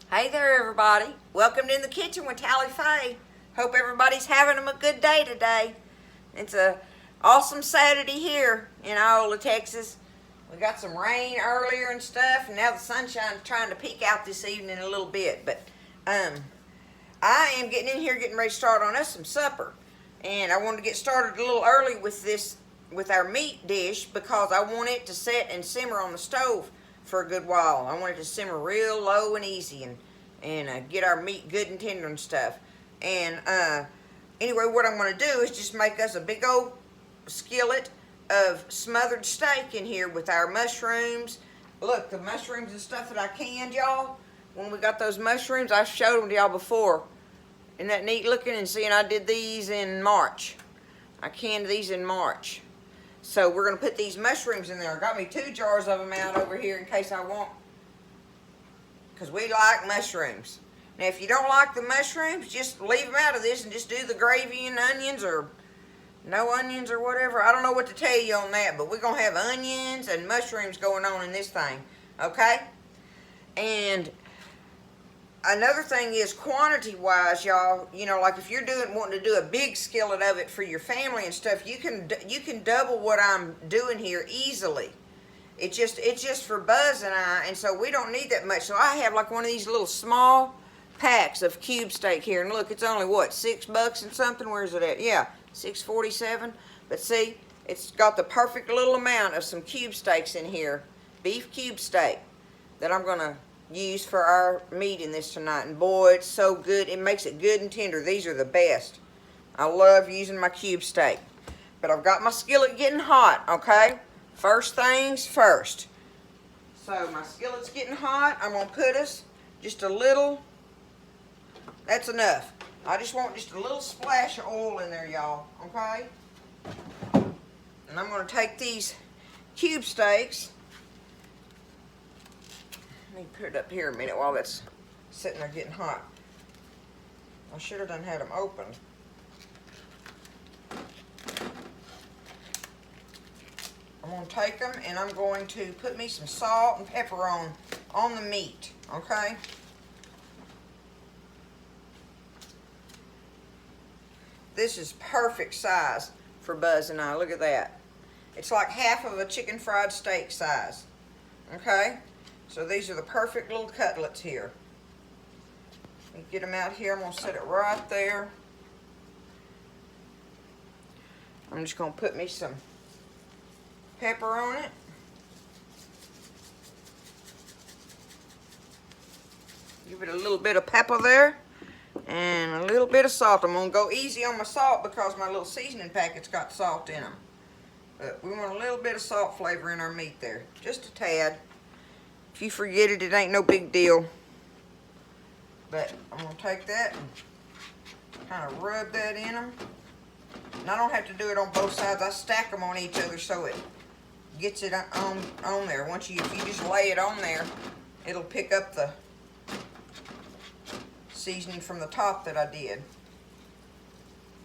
Hey there, everybody. Welcome to In the Kitchen with Tally Faye. Hope everybody's having a good day today. It's a awesome Saturday here in Iola, Texas. We got some rain earlier and stuff, and now the sunshine's trying to peek out this evening a little bit. But I am getting in here, getting ready to start on us some supper. And I wanted to get started a little early with our meat dish, because I want it to set and simmer on the stove for a good while. I want it to simmer real low and easy, and get our meat good and tender and stuff. And anyway, what I'm going to do is just make us a big old skillet of smothered steak in here with our mushrooms. Look, the mushrooms and stuff that I canned, y'all. When we got those mushrooms, I showed them to y'all before. Isn't that neat looking? And seeing I did these in March. I canned these in March. So we're going to put these mushrooms in there. I got me 2 jars of them out over here in case I want, because we like mushrooms. Now, if you don't like the mushrooms, just leave them out of this and just do the gravy and onions, or no onions or whatever. I don't know what to tell you on that, but we're going to have onions and mushrooms going on in this thing, okay? And another thing is, quantity-wise, y'all, you know, like if you're wanting to do a big skillet of it for your family and stuff, you can double what I'm doing here easily. It's just for Buzz and I, and so we don't need that much. So I have like one of these little small packs of cube steak here, and look, it's only what, $6 and something. Where's it at? Yeah, $6.47. But see, it's got the perfect little amount of some cube steaks in here, beef cube steak, that I'm gonna use for our meat in this tonight. And boy, it's so good. It makes it good and tender. These are the best. I love using my cube steak. But I've got my skillet getting hot, okay? First things first. So my skillet's getting hot. I'm gonna put us just a little. That's enough. I just want just a little splash of oil in there, y'all, okay? And I'm gonna take these cube steaks. Let me put it up here a minute while that's sitting there getting hot. I should have done had them open. I'm going to take them and I'm going to put me some salt and pepper on the meat, okay? This is perfect size for Buzz and I. Look at that. It's like half of a chicken fried steak size, okay? So these are the perfect little cutlets here. Let me get them out here. I'm going to set it right there. I'm just going to put me some pepper on it. Give it a little bit of pepper there. And a little bit of salt. I'm going to go easy on my salt because my little seasoning packet's got salt in them. But we want a little bit of salt flavor in our meat there. Just a tad. If you forget it, it ain't no big deal. But I'm going to take that and kind of rub that in them. And I don't have to do it on both sides. I stack them on each other so it gets it on there. If you just lay it on there, it'll pick up the seasoning from the top that I did.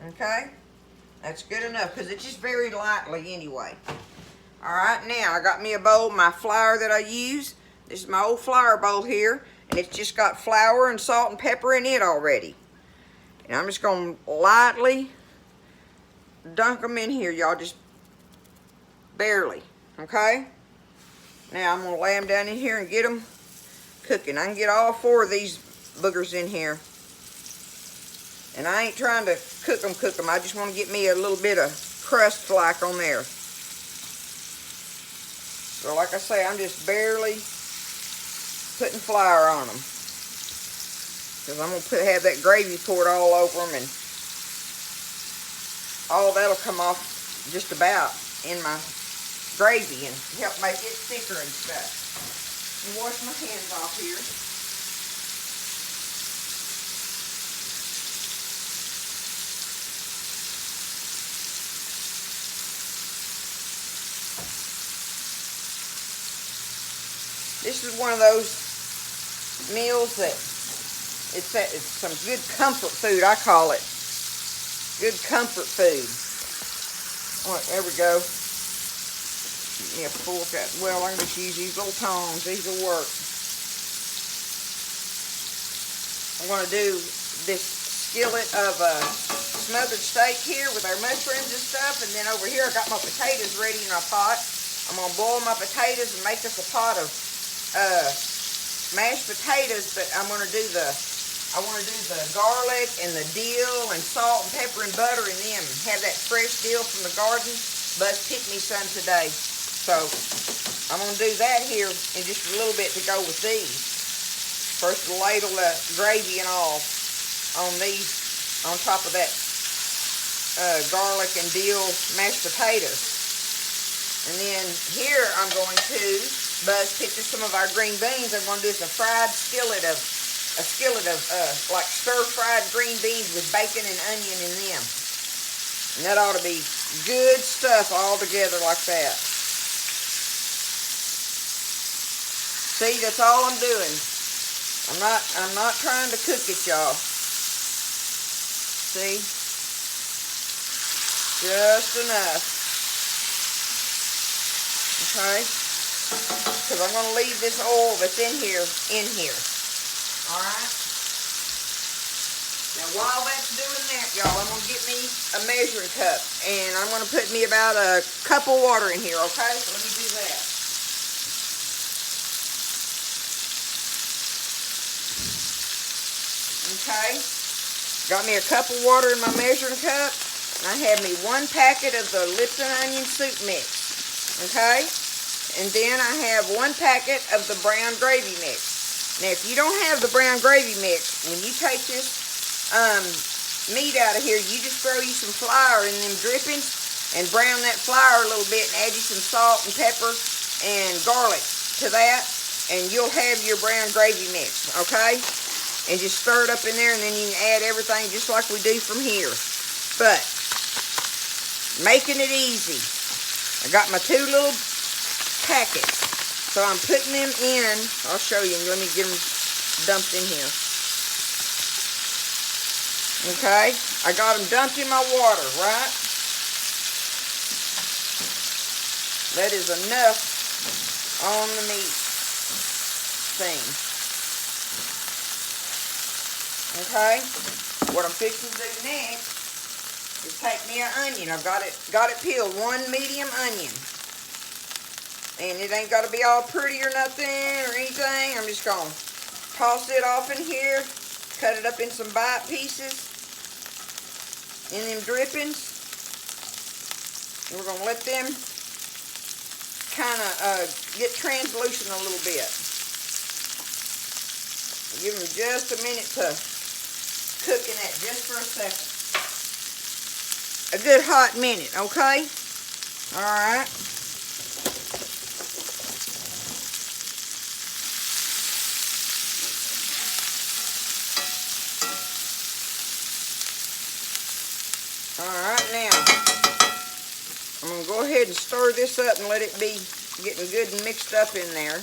Okay? That's good enough because it's just very lightly anyway. Alright, now I got me a bowl, my flour that I use. This is my old flour bowl here, and it's just got flour and salt and pepper in it already. And I'm just going to lightly dunk them in here, y'all, just barely, okay? Now I'm going to lay them down in here and get them cooking. I can get all 4 of these boogers in here. And I ain't trying to cook them. I just want to get me a little bit of crust like on there. So like I say, I'm just barely putting flour on them, because I'm going to have that gravy poured all over them, and all that'll come off just about in my gravy and help make it thicker and stuff. And wash my hands off here. This is one of those meals that it's some good comfort food, I call it. Good comfort food. Oh, there we go. Get me a fork out. Well, I can just use these little tongs. These will work. I'm going to do this skillet of smothered steak here with our mushrooms and stuff. And then over here I got my potatoes ready in a pot. I'm going to boil my potatoes and make us a pot of mashed potatoes. But I want to do the garlic and the dill and salt and pepper and butter in them. Have that fresh dill from the garden. Buzz picked me some today. So I'm going to do that here in just a little bit to go with these. First ladle the gravy and all on these, on top of that garlic and dill mashed potatoes. And then here I'm going to, Buzz picked us some of our green beans. I'm going to do a skillet of like stir-fried green beans with bacon and onion in them. And that ought to be good stuff all together like that. See, that's all I'm doing. I'm not trying to cook it, y'all. See? Just enough. Okay? Because I'm going to leave this oil that's in here. Alright? Now while that's doing that, y'all, I'm going to get me a measuring cup. And I'm going to put me about a cup of water in here, okay? So let me do that. Okay, got me a cup of water in my measuring cup, and I have me 1 packet of the lips and onion soup mix, okay, and then I have 1 packet of the brown gravy mix. Now, if you don't have the brown gravy mix, when you take this meat out of here, you just throw you some flour in them drippings and brown that flour a little bit and add you some salt and pepper and garlic to that, and you'll have your brown gravy mix, okay? And just stir it up in there, and then you can add everything just like we do from here. But making it easy, I got my 2 little packets. So I'm putting them in. I'll show you. Let me get them dumped in here. Okay, I got them dumped in my water, right? That is enough on the meat thing. Okay, what I'm fixing to do next is take me an onion. I've got it peeled, 1 medium onion. And it ain't got to be all pretty or nothing or anything. I'm just going to toss it off in here, cut it up in some bite pieces in them drippings. And we're going to let them kind of get translucent a little bit. Give them just a minute to cook in that just for a second. A good hot minute, okay? Alright. Alright, now I'm going to go ahead and stir this up and let it be getting good and mixed up in there.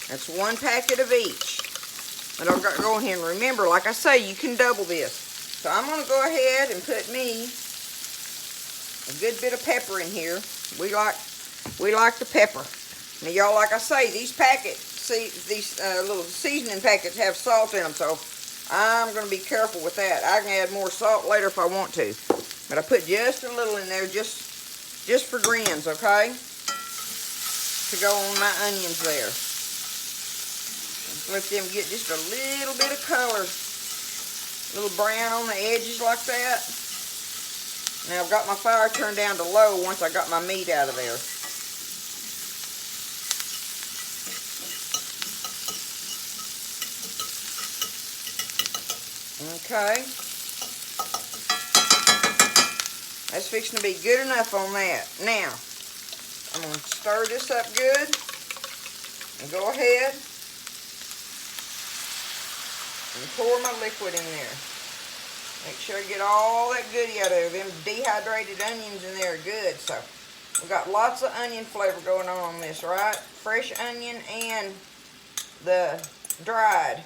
That's 1 packet of each. And I'll go ahead and remember, like I say, you can double this. So I'm going to go ahead and put me a good bit of pepper in here. We like the pepper. Now, y'all, like I say, these packets, see, these little seasoning packets have salt in them, so I'm going to be careful with that. I can add more salt later if I want to. But I put just a little in there, just for grins, okay? To go on my onions there. Let them get just a little bit of color, a little brown on the edges like that. Now I've got my fire turned down to low once I got my meat out of there. Okay. That's fixing to be good enough on that. Now, I'm going to stir this up good and go ahead and pour my liquid in there. Make sure I get all that goodie out of them dehydrated onions in there good. So we've got lots of onion flavor going on this, right? Fresh onion and the dried.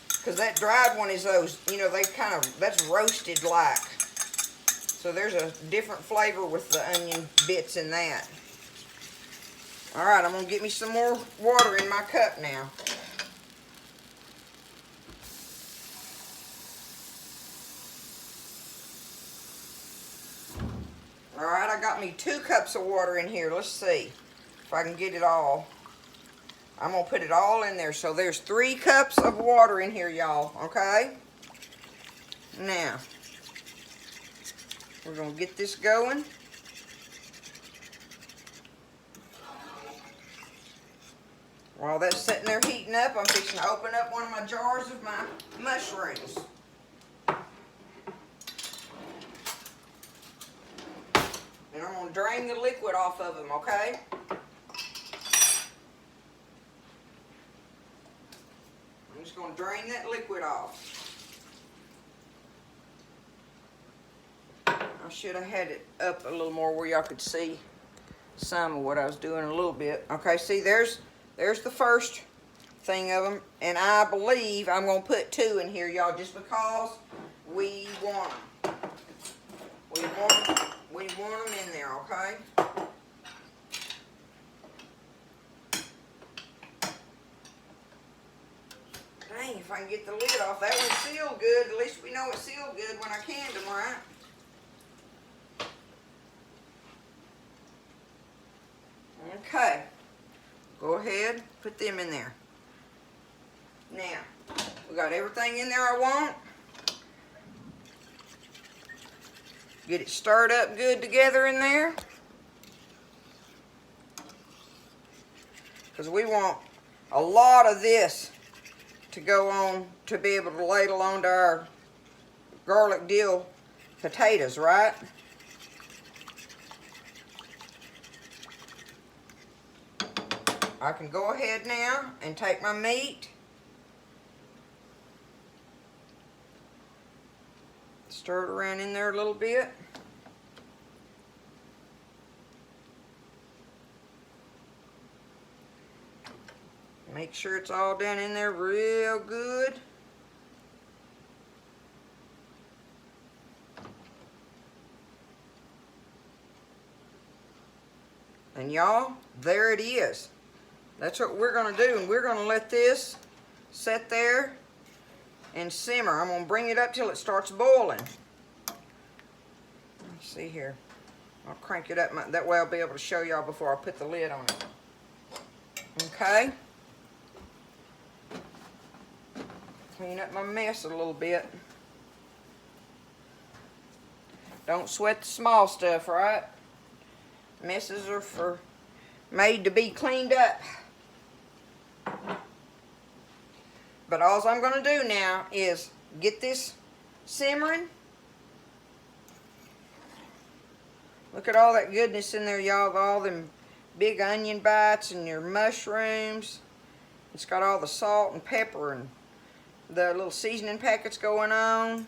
Because that dried one is those, you know, that's roasted like. So there's a different flavor with the onion bits in that. Alright, I'm going to get me some more water in my cup now. got me 2 cups of water in here. Let's see if I can get it all. I'm going to put it all in there. So there's 3 cups of water in here, y'all. Okay? Now, we're going to get this going. While that's sitting there heating up, I'm fixing to open up one of my jars of my mushrooms. And I'm going to drain the liquid off of them, okay? I'm just going to drain that liquid off. I should have had it up a little more where y'all could see some of what I was doing a little bit. Okay, see, there's the first thing of them. And I believe I'm going to put 2 in here, y'all, just because we want them. We want them in there, okay? Dang, if I can get the lid off. That one's sealed good. At least we know it's sealed good when I canned them, right? Okay. Go ahead, put them in there. Now, we got everything in there I want. Get it stirred up good together in there. Because we want a lot of this to go on to be able to ladle onto our garlic dill potatoes, right? I can go ahead now and take my meat, stir it around in there a little bit. Make sure it's all done in there real good. And y'all, there it is. That's what we're going to do, and we're going to let this sit there and simmer. I'm going to bring it up till it starts boiling. Let's see here. I'll crank it up. That way I'll be able to show y'all before I put the lid on it. Okay. Clean up my mess a little bit. Don't sweat the small stuff, right? Messes are made to be cleaned up. But all I'm going to do now is get this simmering. Look at all that goodness in there, y'all. All them big onion bites and your mushrooms. It's got all the salt and pepper and the little seasoning packets going on.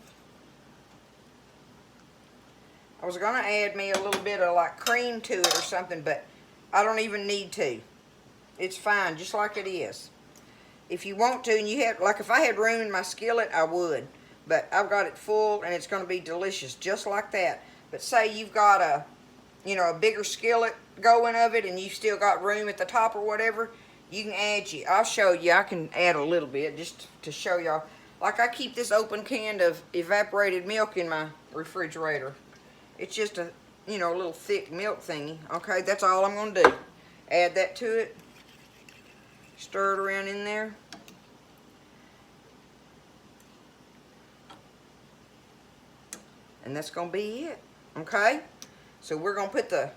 I was going to add me a little bit of like cream to it or something, but I don't even need to. It's fine, just like it is. If you want to, and you have, like if I had room in my skillet, I would. But I've got it full, and it's going to be delicious, just like that. But say you've got a, you know, a bigger skillet going of it, and you've still got room at the top or whatever, you can add, I'll show you, I can add a little bit just to show y'all. Like I keep this open can of evaporated milk in my refrigerator. It's just a, you know, a little thick milk thingy. Okay, that's all I'm going to do. Add that to it. Stir it around in there. And that's going to be it. Okay? So we're going to put the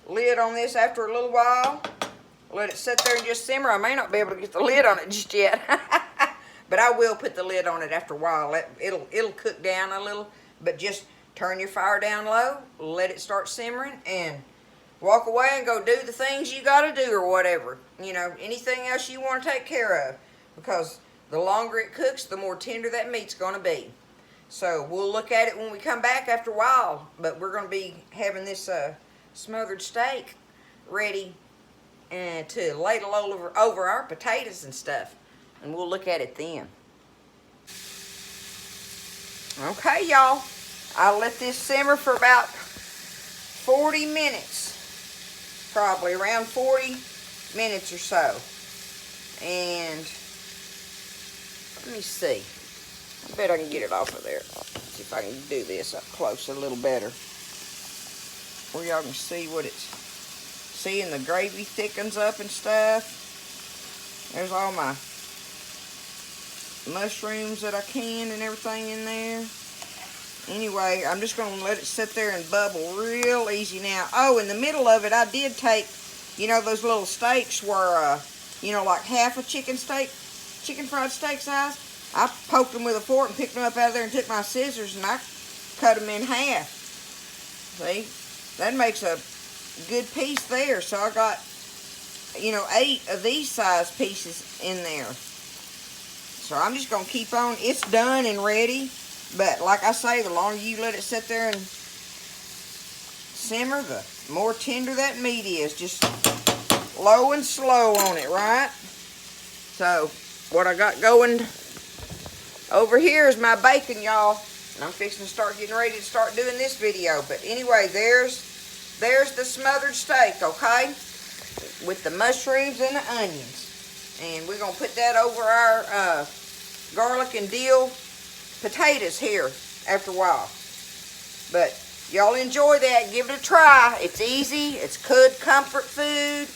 lid on this after a little while. Let it sit there and just simmer. I may not be able to get the lid on it just yet. But I will put the lid on it after a while. It'll cook down a little. But just turn your fire down low. Let it start simmering. And walk away and go do the things you got to do or whatever. You know, anything else you want to take care of. Because the longer it cooks, the more tender that meat's going to be. So we'll look at it when we come back after a while. But we're going to be having this smothered steak ready to ladle over our potatoes and stuff. And we'll look at it then. Okay, y'all. I'll let this simmer for about 40 minutes. Probably around 40 minutes or so. And let me see. I bet I can get it off of there. See if I can do this up close a little better. where y'all can see what it's, seeing the gravy thickens up and stuff. There's all my mushrooms that I can and everything in there. Anyway, I'm just going to let it sit there and bubble real easy now. Oh, in the middle of it, I did take, you know, those little steaks were, you know, like half a chicken fried steak size. I poked them with a fork and picked them up out of there and took my scissors and I cut them in half. See? That makes a good piece there. So I got, you know, 8 of these size pieces in there. So I'm just going to keep on. It's done and ready. But like I say, the longer you let it sit there and simmer, the more tender that meat is. Just low and slow on it, right? So what I got going over here is my bacon, y'all. And I'm fixing to start getting ready to start doing this video. But anyway, there's the smothered steak, okay? With the mushrooms and the onions. And we're going to put that over our garlic and dill potatoes here after a while. But y'all enjoy that. Give it a try. It's easy. It's good comfort food.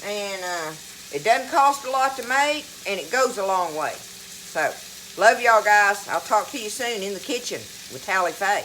And it doesn't cost a lot to make. And it goes a long way. So, love y'all guys. I'll talk to you soon in the kitchen with Tally Faye.